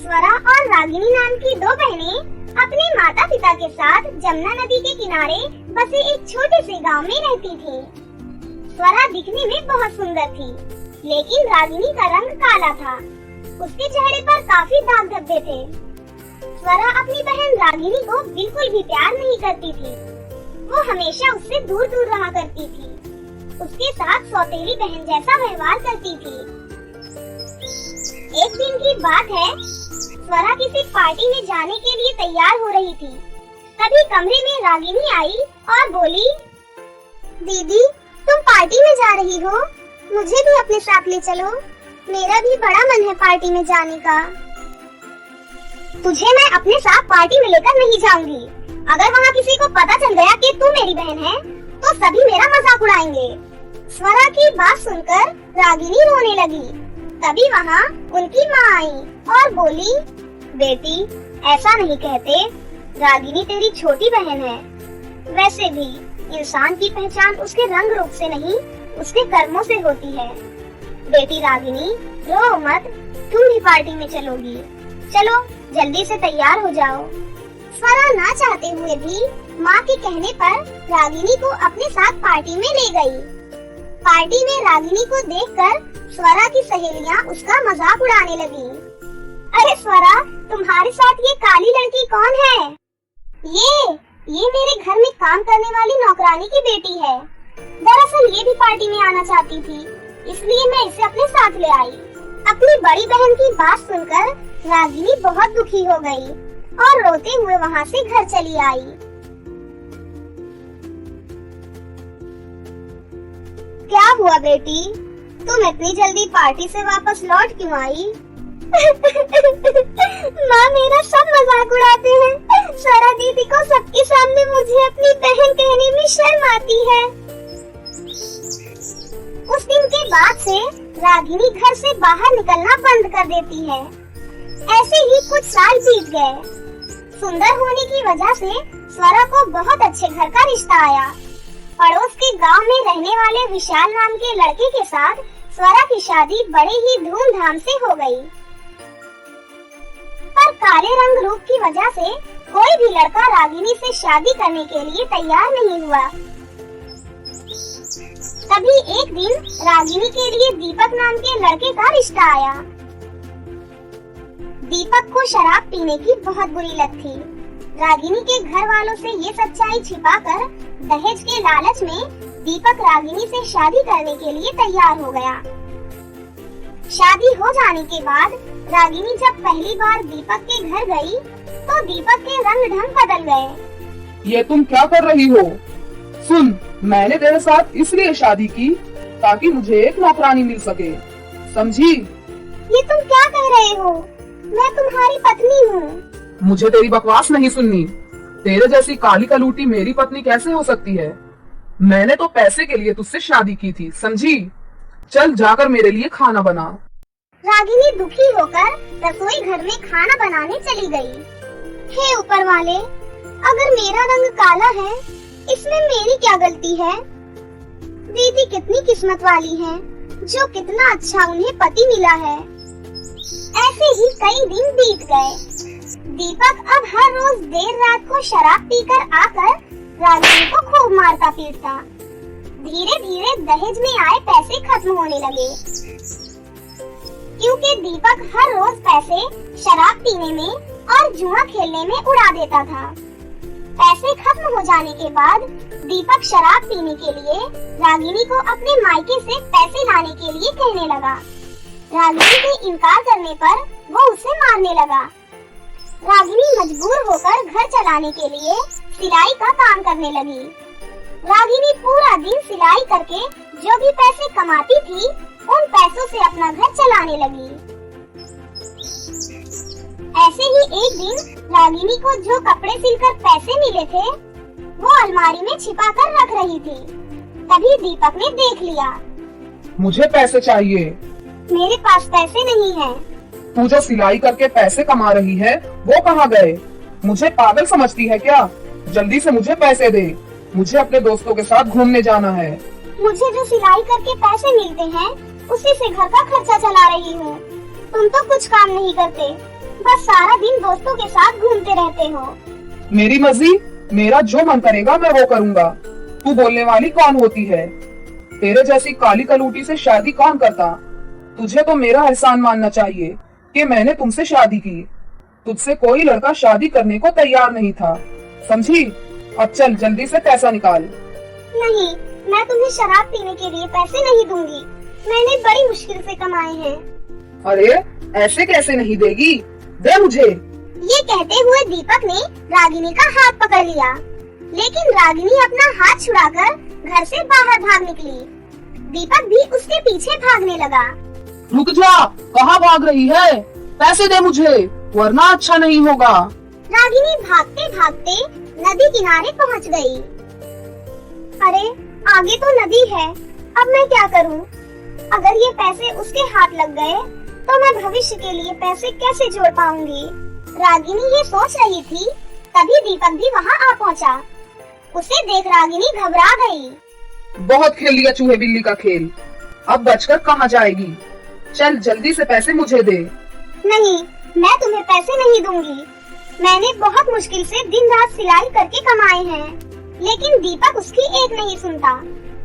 स्वरा और रागिनी नाम की दो बहनें अपने माता पिता के साथ जमुना नदी के किनारे बसे एक छोटे से गांव में रहती थीं। स्वरा दिखने में बहुत सुंदर थी, लेकिन रागिनी का रंग काला था। उसके चेहरे पर काफी दाग धब्बे थे। स्वरा अपनी बहन रागिनी को बिल्कुल भी प्यार नहीं करती थी। वो हमेशा उससे दूर दूर रहा करती थी। उसके साथ सौतेली बहन जैसा व्यवहार करती थी। एक दिन की बात है, स्वरा किसी पार्टी में जाने के लिए तैयार हो रही थी। तभी कमरे में रागिनी आई और बोली, दीदी तुम पार्टी में जा रही हो, मुझे भी अपने साथ ले चलो। मेरा भी बड़ा मन है पार्टी में जाने का। तुझे मैं अपने साथ पार्टी में लेकर नहीं जाऊंगी। अगर वहाँ किसी को पता चल गया कि तू मेरी बहन है, तो सभी मेरा मजाक उड़ाएंगे। स्वरा की बात सुनकर रागिनी रोने लगी। तभी वहाँ उनकी माँ आई और बोली, बेटी ऐसा नहीं कहते, रागिनी तेरी छोटी बहन है। वैसे भी इंसान की पहचान उसके रंग रूप से नहीं, उसके कर्मों से होती है। बेटी रागिनी रो मत, तुम भी पार्टी में चलोगी। चलो जल्दी से तैयार हो जाओ। स्वरा ना चाहते हुए भी माँ के कहने पर रागिनी को अपने साथ पार्टी में ले गई। पार्टी में रागिनी को देखकर स्वरा की सहेलियाँ उसका मजाक उड़ाने लगी। अरे स्वरा, तुम्हारे साथ ये काली लड़की कौन है? ये मेरे घर में काम करने वाली नौकरानी की बेटी है। दरअसल ये भी पार्टी में आना चाहती थी, इसलिए मैं इसे अपने साथ ले आई। अपनी बड़ी बहन की बात सुनकर रागिनी बहुत दुखी हो गई और रोते हुए वहाँ से घर चली आई। क्या हुआ बेटी, तुम इतनी जल्दी पार्टी से वापस लौट क्यों आई? माँ मेरा सब मजाक उड़ाते हैं। स्वरा दीदी को सबके सामने मुझे अपनी बहन कहने में शर्म आती है। उस दिन के बाद से रागिनी घर से बाहर निकलना बंद कर देती है। ऐसे ही कुछ साल बीत गए। सुंदर होने की वजह से स्वरा को बहुत अच्छे घर का रिश्ता आया। पड़ोस के गांव में रहने वाले विशाल नाम के लड़के के साथ स्वरा की शादी बड़े ही धूमधाम से हो गई। पर काले रंग रूप की वजह से कोई भी लड़का रागिनी से शादी करने के लिए तैयार नहीं हुआ। तभी एक दिन रागिनी के लिए दीपक नाम के लड़के का रिश्ता आया। दीपक को शराब पीने की बहुत बुरी लत थी। रागिनी के घर वालों से ये सच्चाई छिपाकर दहेज के लालच में दीपक रागिनी से शादी करने के लिए तैयार हो गया। शादी हो जाने के बाद रागिनी जब पहली बार दीपक के घर गई, तो दीपक के रंग ढंग बदल गए। ये तुम क्या कर रही हो? सुन, मैंने तेरे साथ इसलिए शादी की ताकि मुझे एक नौकरानी मिल सके, समझी? ये तुम क्या कह रहे हो? मैं तुम्हारी पत्नी हूँ। मुझे तेरी बकवास नहीं सुननी। तेरे जैसी काली कलूटी मेरी पत्नी कैसे हो सकती है? मैंने तो पैसे के लिए तुझसे शादी की थी, समझी? चल जाकर मेरे लिए खाना बना। रागिनी दुखी होकर रसोई घर में खाना बनाने चली गई। हे ऊपर वाले, अगर मेरा रंग काला है, इसमें मेरी क्या गलती है? दीदी कितनी किस्मत वाली है, जो कितना अच्छा उन्हें पति मिला है। ऐसे ही कई दिन बीत गए। दीपक अब हर रोज देर रात को शराब पीकर आकर रागिनी को खूब मारता पीटता। धीरे धीरे दहेज में आए पैसे खत्म होने लगे, क्योंकि दीपक हर रोज पैसे शराब पीने में और जुआ खेलने में उड़ा देता था। पैसे खत्म हो जाने के बाद दीपक शराब पीने के लिए रागिनी को अपने मायके से पैसे लाने के लिए कहने लगा। रागिनी के इनकार करने पर वो उसे मारने लगा। रागिनी मजबूर होकर घर चलाने के लिए सिलाई का काम करने लगी। रागिनी पूरा दिन सिलाई करके जो भी पैसे कमाती थी, उन पैसों से अपना घर चलाने लगी। ऐसे ही एक दिन रागिनी को जो कपड़े सिलकर पैसे मिले थे, वो अलमारी में छिपा कर रख रही थी। तभी दीपक ने देख लिया। मुझे पैसे चाहिए। मेरे पास पैसे नहीं है। तू जो सिलाई करके पैसे कमा रही है, वो कहाँ गए? मुझे पागल समझती है क्या? जल्दी से मुझे पैसे दे, मुझे अपने दोस्तों के साथ घूमने जाना है। मुझे जो सिलाई करके पैसे मिलते हैं, उसी से घर का खर्चा चला रही हूँ। तुम तो कुछ काम नहीं करते, बस सारा दिन दोस्तों के साथ घूमते रहते हो। मेरी मर्जी, मेरा जो मन करेगा मैं वो करूँगा। तू बोलने वाली कौन होती है? तेरे जैसी काली कलूटी से शादी कौन करता? तुझे तो मेरा एहसान मानना चाहिए कि मैंने तुमसे शादी की। तुझसे कोई लड़का शादी करने को तैयार नहीं था, समझी? अब चल जल्दी से पैसा निकाल। नहीं, मैं तुम्हें शराब पीने के लिए पैसे नहीं दूंगी। मैंने बड़ी मुश्किल से कमाए हैं। अरे ऐसे कैसे नहीं देगी? दे मुझे। ये कहते हुए दीपक ने रागिनी का हाथ पकड़ लिया, लेकिन रागिनी अपना हाथ छुड़ाकर घर से बाहर भाग निकली। दीपक भी उसके पीछे भागने लगा। रुक जा, कहाँ भाग रही है? पैसे दे मुझे, वरना अच्छा नहीं होगा। रागिनी भागते भागते नदी किनारे पहुंच गई। अरे आगे तो नदी है, अब मैं क्या करूं? अगर ये पैसे उसके हाथ लग गए तो मैं भविष्य के लिए पैसे कैसे जोड़ पाऊंगी? रागिनी ये सोच रही थी, तभी दीपक भी वहाँ आ पहुँचा। उसे देख रागिनी घबरा गई। बहुत खेल लिया चूहे बिल्ली का खेल, अब बचकर कहाँ जाएगी? चल जल्दी से पैसे मुझे दे। नहीं, मैं तुम्हें पैसे नहीं दूंगी। मैंने बहुत मुश्किल से दिन रात सिलाई करके कमाए हैं, लेकिन दीपक उसकी एक नहीं सुनता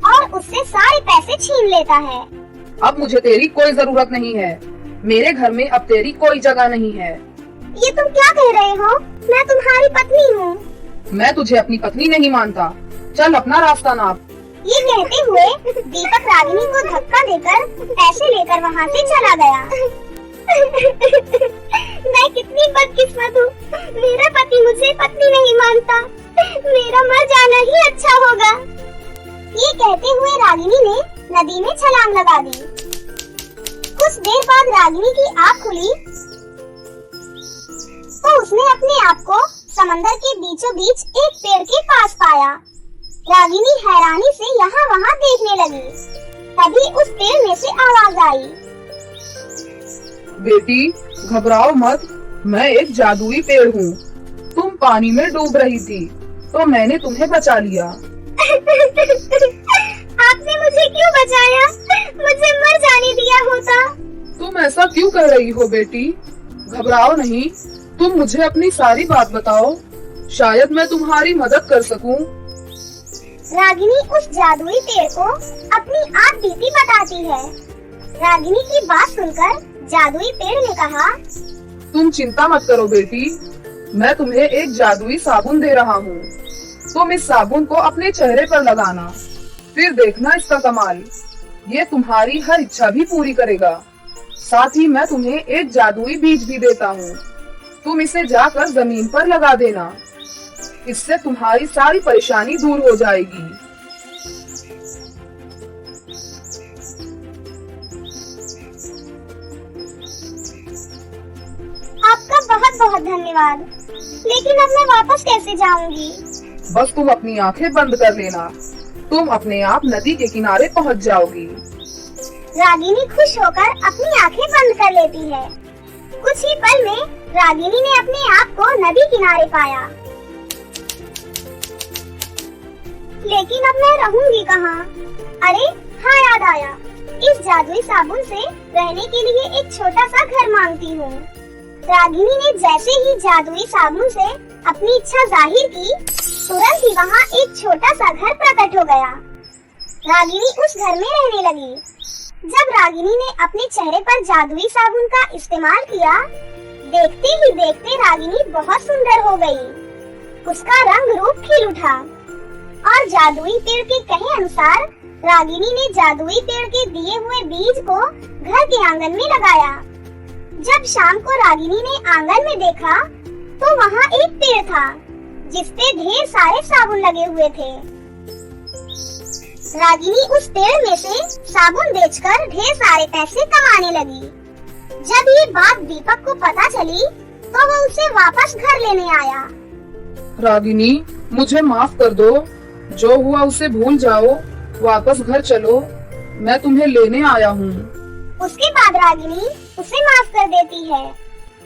और उससे सारे पैसे छीन लेता है। अब मुझे तेरी कोई जरूरत नहीं है, मेरे घर में अब तेरी कोई जगह नहीं है। ये तुम क्या कह रहे हो? मैं तुम्हारी पत्नी हूँ। मैं तुझे अपनी पत्नी नहीं मानता, चल अपना रास्ता नाप। ये कहते हुए दीपक रागिनी को धक्का देकर पैसे लेकर वहाँ से चला गया। मैं कितनी बदकिस्मत हूँ, मेरा पति मुझे पत्नी नहीं मानता। मेरा मर जाना ही अच्छा होगा। ये कहते हुए रागिनी ने नदी में छलांग लगा दी। कुछ देर बाद रागिनी की आँख खुली तो उसने अपने आप को समंदर के बीचों बीच एक पेड़ के पास पाया। रागिनी हैरानी से यहाँ वहाँ देखने लगी। तभी उस पेड़ में से आवाज आई। बेटी घबराओ मत, मैं एक जादुई पेड़ हूँ। तुम पानी में डूब रही थी तो मैंने तुम्हें बचा लिया। आपने मुझे क्यों बचाया? मुझे मर जाने दिया होता। तुम ऐसा क्यों कर रही हो बेटी? घबराओ नहीं, तुम मुझे अपनी सारी बात बताओ, शायद मैं तुम्हारी मदद कर सकूं। रागिनी उस जादुई पेड़ को अपनी आप बीती बताती है। रागिनी की बात सुनकर जादुई पेड़ ने कहा, तुम चिंता मत करो बेटी, मैं तुम्हें एक जादुई साबुन दे रहा हूँ। तुम इस साबुन को अपने चेहरे पर लगाना, फिर देखना इसका कमाल। ये तुम्हारी हर इच्छा भी पूरी करेगा। साथ ही मैं तुम्हें एक जादुई बीज भी देता हूँ, तुम इसे जाकर जमीन पर लगा देना। इससे तुम्हारी सारी परेशानी दूर हो जाएगी। आपका बहुत बहुत धन्यवाद, लेकिन अब मैं वापस कैसे जाऊंगी? बस तुम अपनी आंखें बंद कर लेना, तुम अपने आप नदी के किनारे पहुंच जाओगी। रागिनी खुश होकर अपनी आंखें बंद कर लेती है। कुछ ही पल में रागिनी ने अपने आप को नदी किनारे पाया। लेकिन अब मैं रहूंगी कहाँ? अरे हाँ, याद आया, इस जादुई साबुन से रहने के लिए एक छोटा सा घर मांगती हूँ। रागिनी ने जैसे ही जादुई साबुन से अपनी इच्छा जाहिर की, तुरंत ही वहाँ एक छोटा सा घर प्रकट हो गया। रागिनी उस घर में रहने लगी। जब रागिनी ने अपने चेहरे पर जादुई साबुन का इस्तेमाल किया, देखते ही देखते रागिनी बहुत सुंदर हो गई। उसका रंग रूप खिल उठा और जादुई पेड़ के कहे अनुसार रागिनी ने जादुई पेड़ के दिए हुए बीज को घर के आंगन में लगाया। जब शाम को रागिनी ने आंगन में देखा तो वहाँ एक पेड़ था जिसपे ढेर सारे साबुन लगे हुए थे। रागिनी उस पेड़ में से साबुन बेचकर ढेर सारे पैसे कमाने लगी। जब ये बात दीपक को पता चली तो वो उसे वापस घर लेने आया। रागिनी मुझे माफ कर दो, जो हुआ उसे भूल जाओ, वापस घर चलो, मैं तुम्हें लेने आया हूँ। उसके बाद रागिनी उसे माफ कर देती है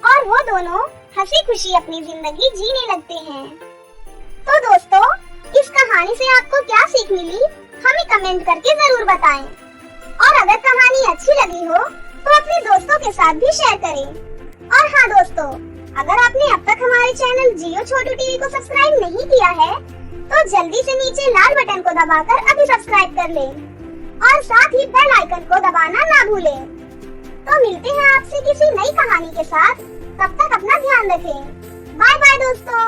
और वो दोनों हंसी खुशी अपनी जिंदगी जीने लगते हैं। तो दोस्तों, इस कहानी से आपको क्या सीख मिली, हमें कमेंट करके जरूर बताएं। और अगर कहानी अच्छी लगी हो तो अपने दोस्तों के साथ भी शेयर करें और हाँ दोस्तों, अगर आपने अब तक हमारे चैनल जियो छोटू टीवी को सब्सक्राइब नहीं किया है तो जल्दी से नीचे लाल बटन को दबाकर अभी सब्सक्राइब कर लें और साथ ही बेल आइकन को दबाना ना भूलें। तो मिलते हैं आपसे किसी नई कहानी के साथ, तब तक अपना ध्यान रखें। बाय बाय दोस्तों।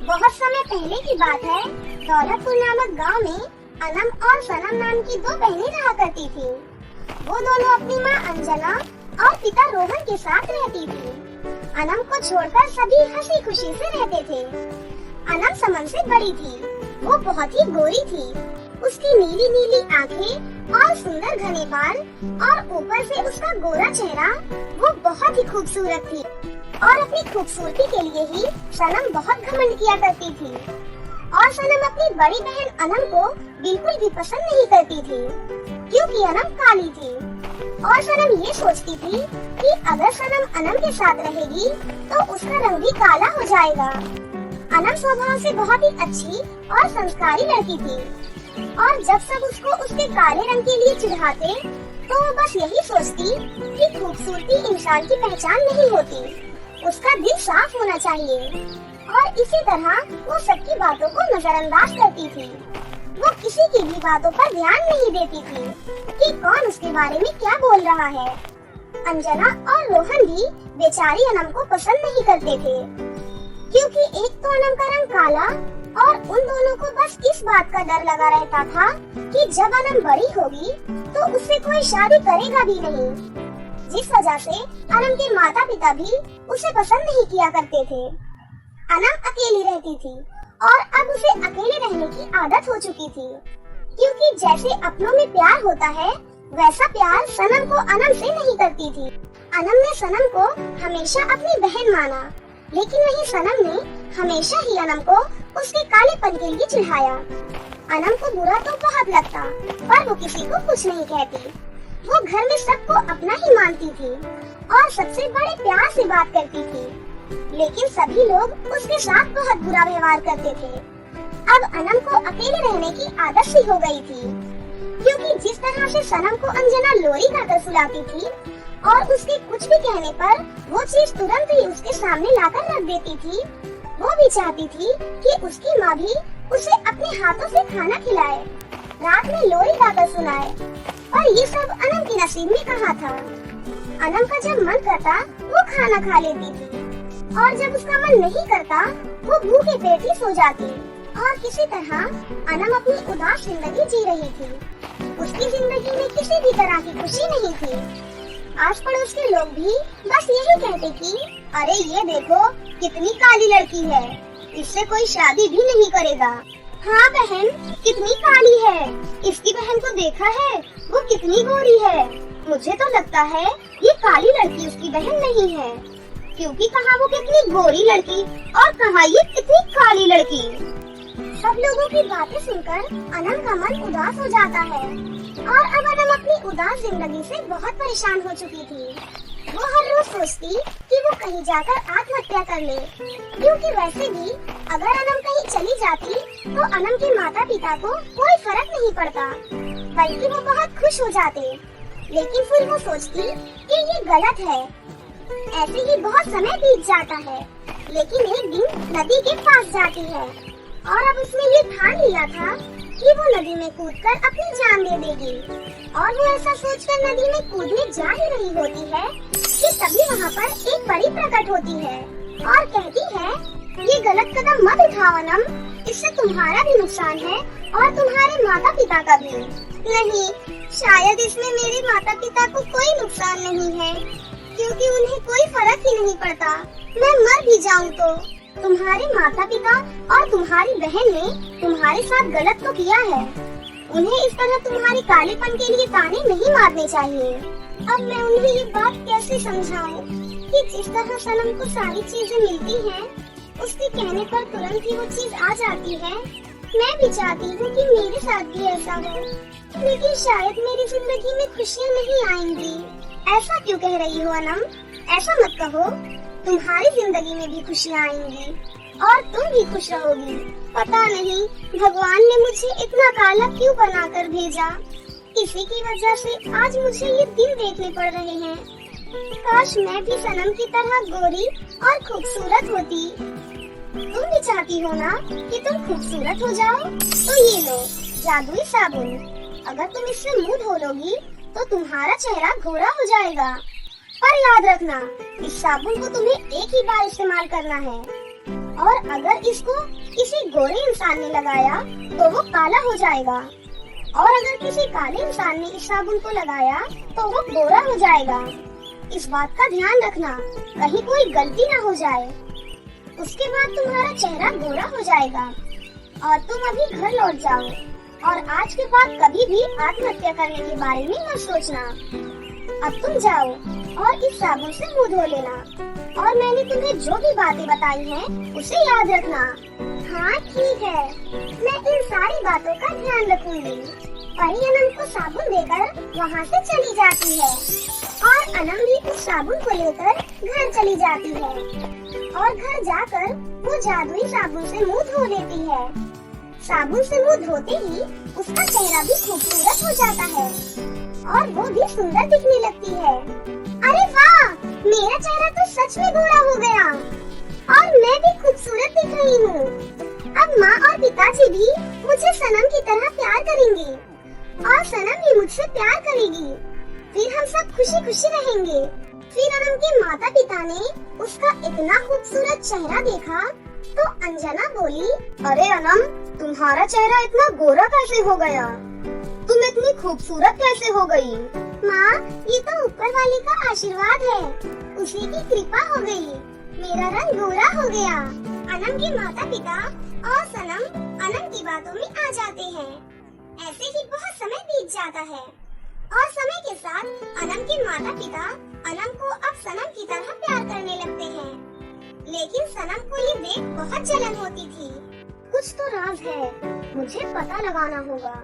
बहुत समय पहले की बात है, दौलतपुर नामक गांव में अनम और सनम नाम की दो बहनें रहा करती थीं। वो दोनों अपनी माँ अंजना और पिता रोहन के साथ रहती थी। अनम को छोड़कर सभी हंसी खुशी से रहते थे। अनम समन से बड़ी थी, वो बहुत ही गोरी थी। उसकी नीली नीली आंखें और सुंदर घने बाल और ऊपर से उसका गोरा चेहरा, वो बहुत ही खूबसूरत थी। और अपनी खूबसूरती के लिए ही सनम बहुत घमंड किया करती थी। और सनम अपनी बड़ी बहन अनम को बिल्कुल भी पसंद नहीं करती थी, क्योंकि अनम काली थी। और सनम ये सोचती थी कि अगर सनम अनम के साथ रहेगी तो उसका रंग भी काला हो जाएगा। अनम स्वभाव से बहुत ही अच्छी और संस्कारी लड़की थी और जब सब उसको उसके काले रंग के लिए चिढ़ाते तो वो बस यही सोचती कि खूबसूरती इंसान की पहचान नहीं होती, उसका दिल साफ होना चाहिए। और इसी तरह वो सबकी बातों को नजरअंदाज करती थी। वो किसी की भी बातों पर ध्यान नहीं देती थी कि कौन उसके बारे में क्या बोल रहा है। अंजना और रोहन भी बेचारी अनम को पसंद नहीं करते थे, क्योंकि एक तो अनम का रंग काला और उन दोनों को बस इस बात का डर लगा रहता था कि जब अनम बड़ी होगी तो उससे कोई शादी करेगा भी नहीं, जिस वजह से अनम के माता पिता भी उसे पसंद नहीं किया करते थे। अनम अकेली रहती थी और अब उसे अकेले रहने की आदत हो चुकी थी, क्योंकि जैसे अपनों में प्यार होता है वैसा प्यार सनम को अनम से नहीं करती थी। अनम ने सनम को हमेशा अपनी बहन माना, लेकिन वही सनम ने हमेशा ही अनम को उसके कालेपन के लिए चिढ़ाया। अनम को बुरा तो बहुत लगता, पर वो किसी को कुछ नहीं कहती। वो घर में सबको अपना ही मानती थी और सबसे बड़े प्यार से बात करती थी, लेकिन सभी लोग उसके साथ बहुत बुरा व्यवहार करते थे। अब अनम को अकेले रहने की आदत सी हो गई थी, क्योंकि जिस तरह से सनम को अंजना लोरी गाकर सुलाती थी और उसके कुछ भी कहने पर वो चीज तुरंत ही उसके सामने लाकर रख देती थी, वो भी चाहती थी कि उसकी माँ भी उसे अपने हाथों से खाना खिलाए, रात में लोरी गाकर सुनाए। पर ये सब अनम की नसीब में कहाँ था। अनम का जब मन करता वो खाना खा लेती थी और जब उसका मन नहीं करता वो भूखे पेट ही सो जाती। और किसी तरह अनम अपनी उदास जिंदगी जी रही थी। उसकी जिंदगी में किसी भी तरह की खुशी नहीं थी। आस पड़ोस के लोग भी बस यही कहते कि अरे ये देखो कितनी काली लड़की है, इससे कोई शादी भी नहीं करेगा। हाँ बहन, कितनी काली है, इसकी बहन को देखा है, वो कितनी गोरी है। मुझे तो लगता है ये काली लड़की उसकी बहन नहीं है, क्योंकि कहाँ वो कितनी गोरी लड़की और कहाँ ये कितनी काली लड़की। सब लोगों की बातें सुनकर अनम का मन उदास हो जाता है और अब अनम अपनी उदास जिंदगी से बहुत परेशान हो चुकी थी। वो हर रोज सोचती कि वो कहीं जाकर आत्महत्या कर ले, क्योंकि वैसे भी अगर अनम कहीं चली जाती तो अनम के माता पिता को कोई फर्क नहीं पड़ता, बल्कि वो बहुत खुश हो जाते। लेकिन फिर वो सोचती कि ये गलत है। ऐसे ही बहुत समय बीत जाता है, लेकिन एक दिन नदी के पास जाती है और अब उसने ये ठान लिया था कि वो नदी में कूदकर अपनी जान दे देगी। और वो ऐसा सोचकर नदी में कूदने जा ही रही होती है कि तभी वहाँ पर एक परी प्रकट होती है और कहती है, ये गलत कदम मत उठाओ अनम, इससे तुम्हारा भी नुकसान है और तुम्हारे माता पिता का भी। नहीं, शायद इसमें मेरे माता पिता को कोई नुकसान नहीं है, क्योंकि उन्हें कोई फर्क ही नहीं पड़ता। मैं मर भी जाऊँ तो तुम्हारे माता पिता और तुम्हारी बहन ने तुम्हारे साथ गलत तो किया है। उन्हें इस तरह तुम्हारे कालेपन के लिए ताने नहीं मारने चाहिए। अब मैं उन्हें ये बात कैसे समझाऊं कि जिस तरह सनम को सारी चीजें मिलती हैं, उसके कहने पर तुरंत ही वो चीज आ जाती है। मैं भी चाहती हूँ कि मेरे साथ भी ऐसा हो, लेकिन शायद मेरी जिंदगी में खुशियाँ नहीं आएंगी। ऐसा क्यों कह रही हो अनम? ऐसा मत कहो, तुम्हारी जिंदगी में भी खुशियाँ आएंगी और तुम भी खुश रहोगी। पता नहीं भगवान ने मुझे इतना काला क्यों बनाकर भेजा। इसी की वजह से आज मुझे ये दिन देखने पड़ रहे हैं। काश मैं भी सनम की तरह गोरी और खूबसूरत होती। तुम भी चाहती हो ना कि तुम खूबसूरत हो जाओ? तो ये लो जादुई साबुन। अगर तुम इससे मुंह धो लोगी तो तुम्हारा चेहरा गोरा हो जाएगा। पर याद रखना, इस साबुन को तुम्हें एक ही बार इस्तेमाल करना है, और अगर इसको किसी गोरे इंसान ने लगाया तो वो काला हो जाएगा, और अगर किसी काले इंसान ने इस साबुन को लगाया तो वो गोरा हो जाएगा। इस बात का ध्यान रखना, कहीं कोई गलती ना हो जाए। उसके बाद तुम्हारा चेहरा गोरा हो जाएगा और तुम अभी घर लौट जाओ, और आज के बाद कभी भी आत्महत्या करने के बारे में मत सोचना। अब तुम जाओ और इस साबुन से मुंह धो लेना, और मैंने तुम्हें जो भी बातें बताई हैं उसे याद रखना। हाँ ठीक है, मैं इन सारी बातों का ध्यान रखूंगी। परी अनम को साबुन देकर वहाँ से चली जाती है, और अनम भी उस साबुन को लेकर घर चली जाती है, और घर जाकर वो जादुई साबुन से मुंह धो लेती है। साबुन से मुंह धोते ही उसका चेहरा भी खूबसूरत हो जाता है, और वो भी सुंदर दिखने लगती है। अरे वाह, मेरा चेहरा तो सच में गोरा हो गया, और मैं भी खूबसूरत दिख रही हूँ। अब माँ और पिताजी भी मुझे सनम की तरह प्यार करेंगे, और सनम भी मुझसे प्यार करेगी। फिर हम सब खुशी खुशी रहेंगे। फिर अनम के माता पिता ने उसका इतना खूबसूरत चेहरा देखा तो अंजना बोली, अरे अनम, तुम्हारा चेहरा इतना गोरा कैसे हो गया? तुम इतनी खूबसूरत कैसे हो गई? माँ, ये तो ऊपर वाले का आशीर्वाद है, उसी की कृपा हो गई। मेरा रंग गोरा हो गया। अनम के माता पिता और सनम अनम की बातों में आ जाते हैं। ऐसे ही बहुत समय बीत जाता है, और समय के साथ अनम के माता पिता अनम को अब सनम की तरह प्यार करने लगते हैं। लेकिन सनम को ये देख बहुत जलन होती थी। कुछ तो राज है, मुझे पता लगाना होगा।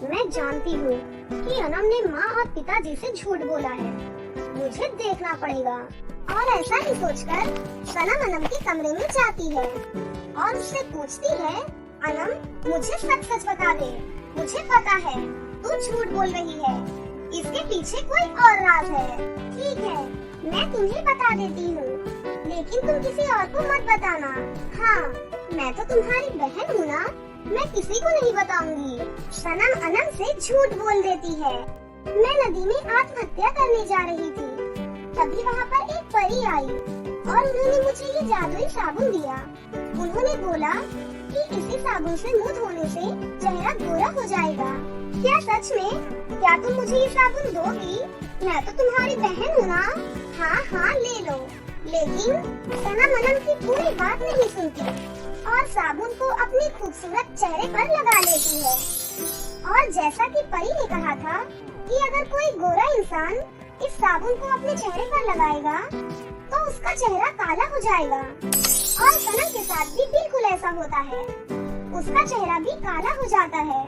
मैं जानती हूँ कि अनम ने माँ और पिताजी से झूठ बोला है, मुझे देखना पड़ेगा। और ऐसा ही सोचकर सनम अनम के कमरे में जाती है और उससे पूछती है, अनम मुझे सच सच बता दे, मुझे पता है तू झूठ बोल रही है, इसके पीछे कोई और राज है। ठीक है, मैं तुम्हें बता देती हूँ, लेकिन तुम किसी और को मत बताना। हाँ, मैं तो तुम्हारी बहन हूँ ना, मैं किसी को नहीं बताऊंगी। सनम अनम से झूठ बोल देती है। मैं नदी में आत्महत्या करने जा रही थी, तभी वहाँ पर एक परी आई और उन्होंने मुझे ये जादुई साबुन दिया। उन्होंने बोला कि इसी साबुन से मुंह धोने से चेहरा गोरा हो जाएगा। क्या सच में? क्या तुम मुझे ये साबुन दोगी? मैं तो तुम्हारी बहन हूँ ना। हाँ हाँ, ले लो। लेकिन सनम अनम की पूरी बात नहीं सुनती और साबुन को अपने खूबसूरत चेहरे पर लगा लेती है। और जैसा कि परी ने कहा था कि अगर कोई गोरा इंसान इस साबुन को अपने चेहरे पर लगाएगा तो उसका चेहरा काला हो जाएगा, और सनम के साथ भी बिल्कुल ऐसा होता है, उसका चेहरा भी काला हो जाता है।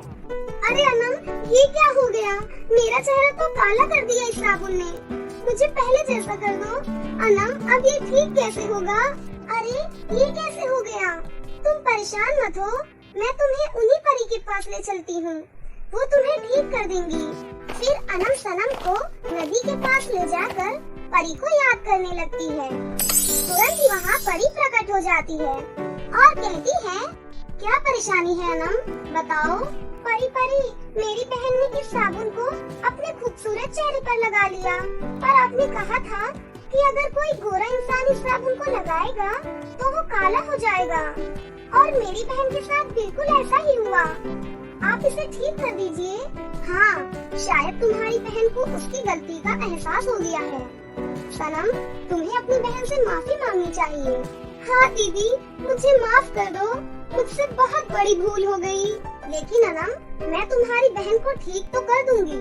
अरे अनम, ये क्या हो गया? मेरा चेहरा तो काला कर दिया इस साबुन ने, मुझे पहले जैसा कर दो। अनम, अब ये ठीक कैसे होगा? अरे ये कैसे हो गया? तुम परेशान मत हो, मैं तुम्हें उन्हीं परी के पास ले चलती हूँ, वो तुम्हें ठीक कर देंगी। फिर अनम सनम को नदी के पास ले जाकर परी को याद करने लगती है। तुरंत ही वहाँ परी प्रकट हो जाती है और कहती है, क्या परेशानी है अनम, बताओ। परी परी, मेरी बहन ने इस साबुन को अपने खूबसूरत चेहरे पर लगा लिया, पर आपने कहा था कि अगर कोई गोरा इंसान इस साबुन को लगाएगा तो वो काला हो जाएगा, और मेरी बहन के साथ बिल्कुल ऐसा ही हुआ। आप इसे ठीक कर दीजिए। हाँ, शायद तुम्हारी बहन को उसकी गलती का एहसास हो गया है। सनम, तुम्हें अपनी बहन से माफी मांगनी चाहिए। हाँ दीदी, मुझे माफ कर दो, मुझसे बहुत बड़ी भूल हो गई। लेकिन अनम, मैं तुम्हारी बहन को ठीक तो कर दूंगी,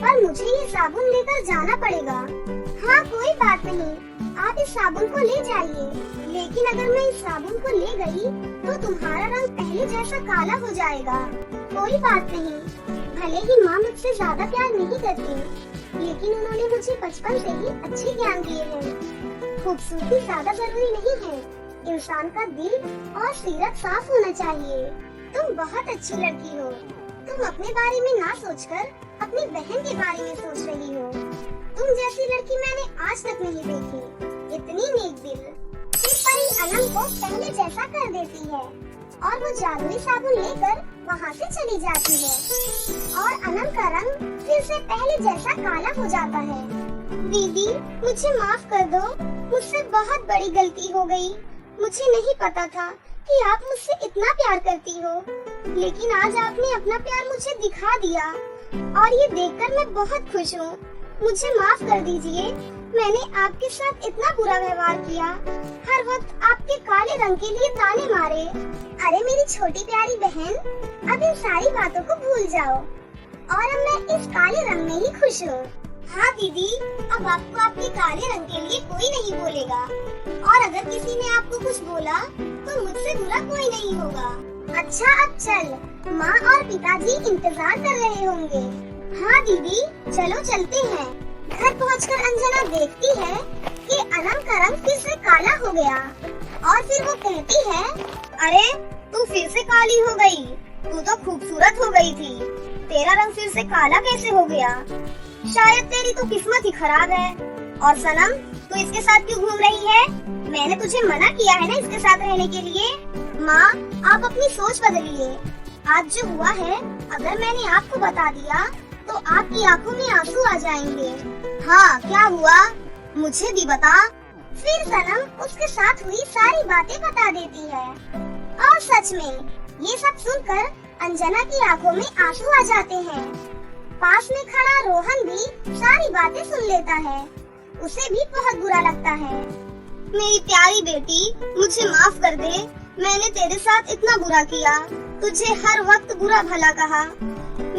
पर मुझे ये साबुन लेकर जाना पड़ेगा। हाँ कोई बात नहीं, आप इस साबुन को ले जाइए, लेकिन अगर मैं इस साबुन को ले गई तो तुम्हारा रंग पहले जैसा काला हो जाएगा। कोई बात नहीं, भले ही माँ मुझसे ज्यादा प्यार नहीं करती, लेकिन उन्होंने मुझे बचपन से ही अच्छे ज्ञान दिए हैं। खूबसूरती ज्यादा जरूरी नहीं है, इंसान का दिल और सीरत साफ होना चाहिए। तुम बहुत अच्छी लड़की हो, तुम अपने बारे में ना सोचकर अपनी बहन के बारे में सोच रही हो। तुम जैसी लड़की मैंने आज तक नहीं देखी। इतनी नेक दिल। फिर परी अनम को पहले जैसा कर देती है और वो जादुई साबुन लेकर वहाँ से चली जाती है और अनम का रंग फिर से पहले जैसा काला हो जाता है। दीदी, मुझे माफ कर दो, मुझसे बहुत बड़ी गलती हो गई। मुझे नहीं पता था कि आप मुझसे इतना प्यार करती हो, लेकिन आज आपने अपना प्यार मुझे दिखा दिया और ये देखकर मैं बहुत खुश हूँ। मुझे माफ कर दीजिए, मैंने आपके साथ इतना बुरा व्यवहार किया, हर वक्त आपके काले रंग के लिए ताने मारे। अरे मेरी छोटी प्यारी बहन, अब इन सारी बातों को भूल जाओ और अब मैं इस काले रंग में ही खुश हूँ। हाँ दीदी, अब आपको आपके काले रंग के लिए कोई नहीं बोलेगा और अगर किसी ने आपको कुछ बोला तो मुझसे बुरा कोई नहीं होगा। अच्छा अब चल, माँ और पिताजी इंतजार कर रहे होंगे। हाँ दीदी, चलो चलते हैं। घर पहुंचकर अंजना देखती है कि अनम का रंग फिर से काला हो गया और फिर वो कहती है, अरे तू फिर से काली हो गई, तू तो खूबसूरत हो गई थी, तेरा रंग फिर से काला कैसे हो गया? शायद तेरी तो किस्मत ही खराब है। और सनम, तू इसके साथ क्यों घूम रही है? मैंने तुझे मना किया है ना इसके साथ रहने के लिए। माँ, आप अपनी सोच बदलिए। आज जो हुआ है, अगर मैंने आपको बता दिया तो आपकी आंखों में आंसू आ जाएंगे। हाँ, क्या हुआ? मुझे भी बता। फिर सनम उसके साथ हुई सारी बातें बता देती है और सच में ये सब सुनकर अंजना की आंखों में आंसू आ जाते हैं। पास में खड़ा रोहन भी सारी बातें सुन लेता है। उसे भी बहुत बुरा लगता है। मेरी प्यारी बेटी, मुझे माफ कर दे, मैंने तेरे साथ इतना बुरा किया, तुझे हर वक्त बुरा भला कहा,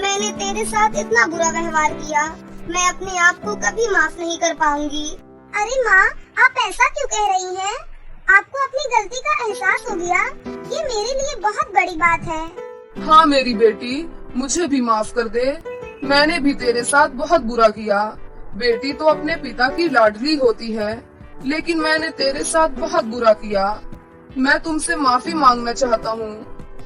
मैंने तेरे साथ इतना बुरा व्यवहार किया, मैं अपने आप को कभी माफ नहीं कर पाऊंगी। अरे माँ, आप ऐसा क्यों कह रही हैं? आपको अपनी गलती का एहसास हो गया, ये मेरे लिए बहुत बड़ी बात है। हाँ मेरी बेटी, मुझे भी माफ कर दे, मैंने भी तेरे साथ बहुत बुरा किया। बेटी तो अपने पिता की लाडली होती है, लेकिन मैंने तेरे साथ बहुत बुरा किया। मैं तुमसे माफी मांगना चाहता हूँ।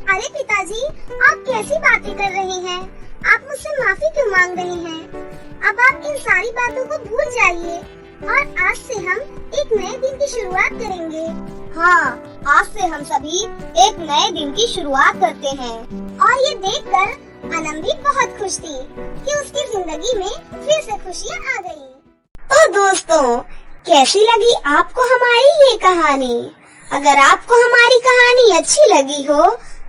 अरे पिताजी, आप कैसी बातें कर रहे हैं? आप मुझसे माफी क्यों मांग रहे हैं? अब आप इन सारी बातों को भूल जाइए और आज से हम एक नए दिन की शुरुआत करेंगे। हाँ, आज से हम सभी एक नए दिन की शुरुआत करते हैं। और ये देखकर अनम भी बहुत खुश थी कि उसकी जिंदगी में फिर से खुशियाँ आ गयी। तो दोस्तों, कैसी लगी आपको हमारी ये कहानी? अगर आपको हमारी कहानी अच्छी लगी हो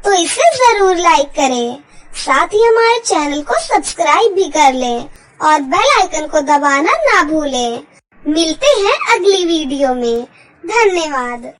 तो इसे जरूर लाइक करें, साथ ही हमारे चैनल को सब्सक्राइब भी कर लें और बेल आइकन को दबाना ना भूलें। मिलते हैं अगली वीडियो में। धन्यवाद।